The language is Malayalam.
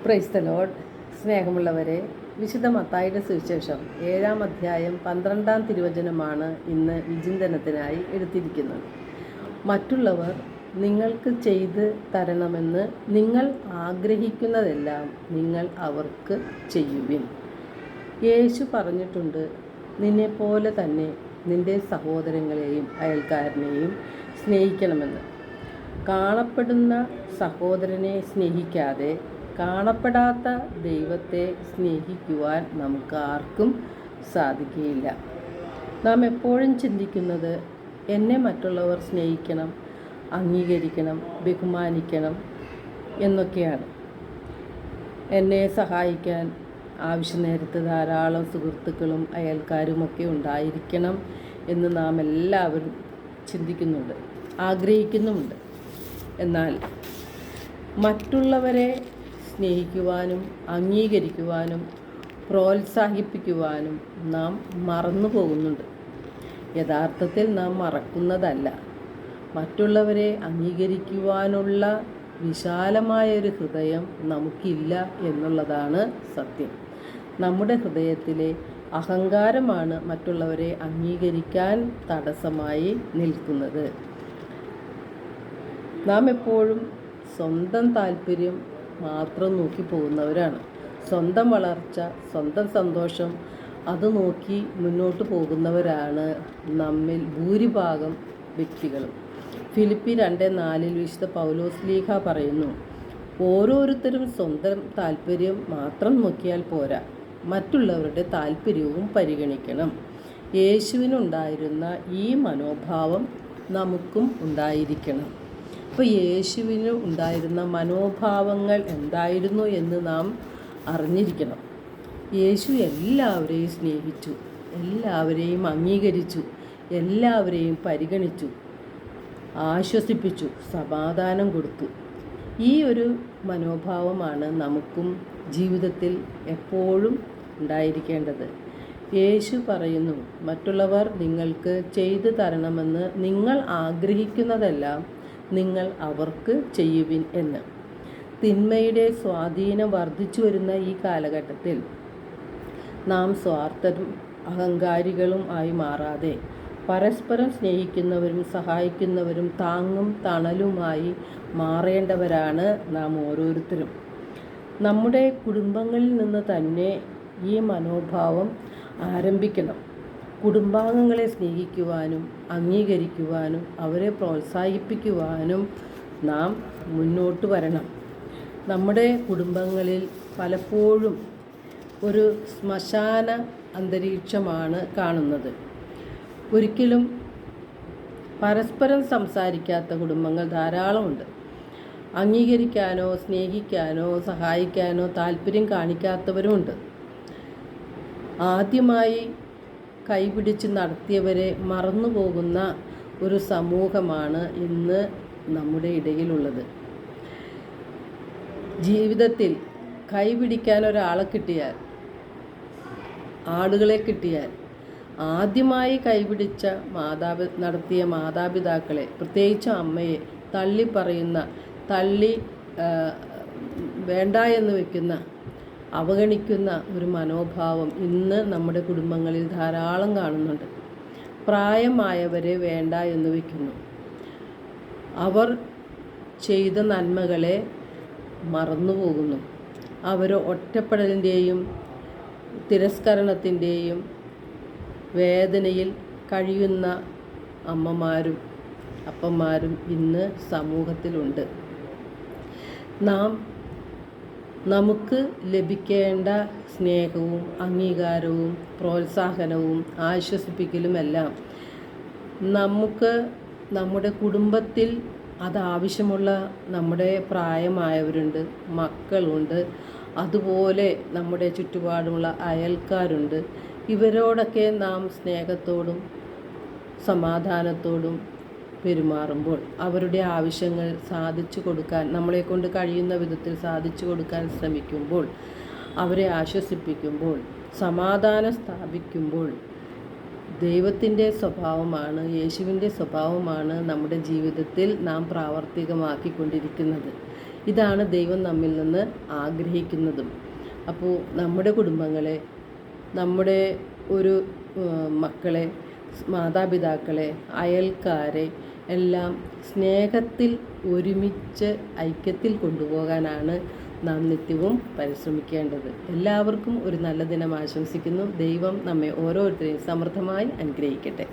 Praise the Lord. സ്നേഹമുള്ളവരെ, വിശുദ്ധ മത്തായിയുടെ സുവിശേഷം 7-ാം അധ്യായം 12-ാം തിരുവചനമാണ് ഇന്ന് വിചിന്തനത്തിനായി എടുത്തിരിക്കുന്നത്. മറ്റുള്ളവർ നിങ്ങൾക്ക് ചെയ്ത് തരണമെന്ന് നിങ്ങൾ ആഗ്രഹിക്കുന്നതെല്ലാം നിങ്ങൾ അവർക്ക് ചെയ്യുവിൻ. യേശു പറഞ്ഞിട്ടുണ്ട്, നിന്നെപ്പോലെ തന്നെ നിൻ്റെ സഹോദരങ്ങളെയും അയൽക്കാരനെയും സ്നേഹിക്കണമെന്ന്. കാണപ്പെടുന്ന സഹോദരനെ സ്നേഹിക്കാതെ കാണപ്പെടാത്ത ദൈവത്തെ സ്നേഹിക്കുവാൻ നമുക്ക് ആർക്കും സാധിക്കുകയില്ല. നാം എപ്പോഴും ചിന്തിക്കുന്നത് എന്നെ മറ്റുള്ളവർ സ്നേഹിക്കണം, അംഗീകരിക്കണം, ബഹുമാനിക്കണം എന്നൊക്കെയാണ്. എന്നെ സഹായിക്കാൻ ആവശ്യനേരത്ത് ധാരാളം സുഹൃത്തുക്കളും അയൽക്കാരുമൊക്കെ ഉണ്ടായിരിക്കണം എന്ന് നാം എല്ലാവരും ചിന്തിക്കുന്നുണ്ട്, ആഗ്രഹിക്കുന്നുമുണ്ട്. എന്നാൽ മറ്റുള്ളവരെ സ്നേഹിക്കുവാനും അംഗീകരിക്കുവാനും പ്രോത്സാഹിപ്പിക്കുവാനും നാം മറന്നു പോകുന്നുണ്ട്. യഥാർത്ഥത്തിൽ നാം മറക്കുന്നതല്ല, മറ്റുള്ളവരെ അംഗീകരിക്കുവാനുള്ള വിശാലമായൊരു ഹൃദയം നമുക്കില്ല എന്നുള്ളതാണ് സത്യം. നമ്മുടെ ഹൃദയത്തിലെ അഹങ്കാരമാണ് മറ്റുള്ളവരെ അംഗീകരിക്കാൻ തടസ്സമായി നിൽക്കുന്നത്. നാം എപ്പോഴും സ്വന്തം താല്പര്യം മാത്രം നോക്കി പോകുന്നവരാണ്. സ്വന്തം വളർച്ച, സ്വന്തം സന്തോഷം അത് നോക്കി മുന്നോട്ട് പോകുന്നവരാണ് നമ്മിൽ ഭൂരിഭാഗം വ്യക്തികളും. ഫിലിപ്പി 2:4 വിശുദ്ധ പൗലോസ്ലീഹ പറയുന്നു, ഓരോരുത്തരും സ്വന്തം താല്പര്യം മാത്രം നോക്കിയാൽ പോരാ, മറ്റുള്ളവരുടെ താല്പര്യവും പരിഗണിക്കണം. യേശുവിനുണ്ടായിരുന്ന ഈ മനോഭാവം നമുക്കും ഉണ്ടായിരിക്കണം. അപ്പോൾ യേശുവിന് ഉണ്ടായിരുന്ന മനോഭാവങ്ങൾ എന്തായിരുന്നു എന്ന് നാം അറിഞ്ഞിരിക്കണം. യേശു എല്ലാവരെയും സ്നേഹിച്ചു, എല്ലാവരെയും അംഗീകരിച്ചു, എല്ലാവരെയും പരിഗണിച്ചു, ആശ്വസിപ്പിച്ചു, സമാധാനം കൊടുത്തു. ഈ ഒരു മനോഭാവമാണ് നമുക്കും ജീവിതത്തിൽ എപ്പോഴും ഉണ്ടായിരിക്കേണ്ടത്. യേശു പറയുന്നു, മറ്റുള്ളവർ നിങ്ങൾക്ക് ചെയ്തു തരണമെന്ന് നിങ്ങൾ ആഗ്രഹിക്കുന്നതെല്ലാം നിങ്ങൾ അവർക്ക് ചെയ്യുവിൻ എന്ന്. തിന്മയുടെ സ്വാധീനം വർദ്ധിച്ചു വരുന്ന ഈ കാലഘട്ടത്തിൽ നാം സ്വാർത്ഥരും അഹങ്കാരികളും ആയി മാറാതെ പരസ്പരം സ്നേഹിക്കുന്നവരും സഹായിക്കുന്നവരും താങ്ങും തണലുമായി മാറേണ്ടവരാണ് നാം ഓരോരുത്തരും. നമ്മുടെ കുടുംബങ്ങളിൽ നിന്ന് തന്നെ ഈ മനോഭാവം ആരംഭിക്കണം. കുടുംബാംഗങ്ങളെ സ്നേഹിക്കുവാനും അംഗീകരിക്കുവാനും അവരെ പ്രോത്സാഹിപ്പിക്കുവാനും നാം മുന്നോട്ട് വരണം. നമ്മുടെ കുടുംബങ്ങളിൽ പലപ്പോഴും ഒരു ശ്മശാന അന്തരീക്ഷമാണ് കാണുന്നത്. ഒരിക്കലും പരസ്പരം സംസാരിക്കാത്ത കുടുംബങ്ങൾ ധാരാളമുണ്ട്. അംഗീകരിക്കാനോ സ്നേഹിക്കാനോ സഹായിക്കാനോ താല്പര്യം കാണിക്കാത്തവരുമുണ്ട്. ആദ്യമായി കൈപിടിച്ച് നടത്തിയവരെ മറന്നുപോകുന്ന ഒരു സമൂഹമാണ് ഇന്ന് നമ്മുടെ ഇടയിലുള്ളത്. ജീവിതത്തിൽ കൈപിടിക്കാൻ ഒരാളെ കിട്ടിയാൽ, ആളുകളെ കിട്ടിയാൽ, ആദ്യമായി കൈപിടിച്ച നടത്തിയ മാതാപിതാക്കളെ, പ്രത്യേകിച്ച് അമ്മയെ തള്ളി വേണ്ട എന്ന് വയ്ക്കുന്ന, അവഗണിക്കുന്ന ഒരു മനോഭാവം ഇന്ന് നമ്മുടെ കുടുംബങ്ങളിൽ ധാരാളം കാണുന്നുണ്ട്. പ്രായമായവരെ വേണ്ട എന്ന് വയ്ക്കുന്നു. അവർ ചെയ്ത നന്മകളെ മറന്നുപോകുന്നു. അവർ ഒറ്റപ്പെടലിൻ്റെയും തിരസ്കരണത്തിൻ്റെയും വേദനയിൽ കഴിയുന്ന അമ്മമാരും അപ്പന്മാരും ഇന്ന് സമൂഹത്തിലുണ്ട്. നമുക്ക് ലഭിക്കേണ്ട സ്നേഹവും അംഗീകാരവും പ്രോത്സാഹനവും ആശ്വസിപ്പിക്കലുമെല്ലാം നമ്മുടെ കുടുംബത്തിൽ അതാവശ്യമുള്ള നമ്മുടെ പ്രായമായവരുണ്ട്, മക്കളുണ്ട്, അതുപോലെ നമ്മുടെ ചുറ്റുപാടുമുള്ള അയൽക്കാരുണ്ട്. ഇവരോടൊക്കെ നാം സ്നേഹത്തോടും സമാധാനത്തോടും പെരുമാറുമ്പോൾ, അവരുടെ ആവശ്യങ്ങൾ സാധിച്ചു കൊടുക്കാൻ, നമ്മളെക്കൊണ്ട് കഴിയുന്ന വിധത്തിൽ സാധിച്ചു കൊടുക്കാൻ ശ്രമിക്കുമ്പോൾ, അവരെ ആശ്വസിപ്പിക്കുമ്പോൾ, സമാധാനം സ്ഥാപിക്കുമ്പോൾ, ദൈവത്തിൻ്റെ സ്വഭാവമാണ്, യേശുവിൻ്റെ സ്വഭാവമാണ് നമ്മുടെ ജീവിതത്തിൽ നാം പ്രാവർത്തികമാക്കിക്കൊണ്ടിരിക്കുന്നത്. ഇതാണ് ദൈവം നമ്മിൽ നിന്ന് ആഗ്രഹിക്കുന്നതും. അപ്പോൾ നമ്മുടെ കുടുംബങ്ങളെ, നമ്മുടെ ഒരു മക്കളെ, മാതാപിതാക്കളെ, അയൽക്കാരെ എല്ലാം സ്നേഹത്തിൽ ഒരുമിച്ച് ഐക്യത്തിൽ കൊണ്ടുപോകാനാണ് നാം നിത്യവും പരിശ്രമിക്കേണ്ടത്. എല്ലാവർക്കും ഒരു നല്ല ദിനം ആശംസിക്കുന്നു. ദൈവം നമ്മെ ഓരോരുത്തരെയും സമൃദ്ധമായി അനുഗ്രഹിക്കട്ടെ.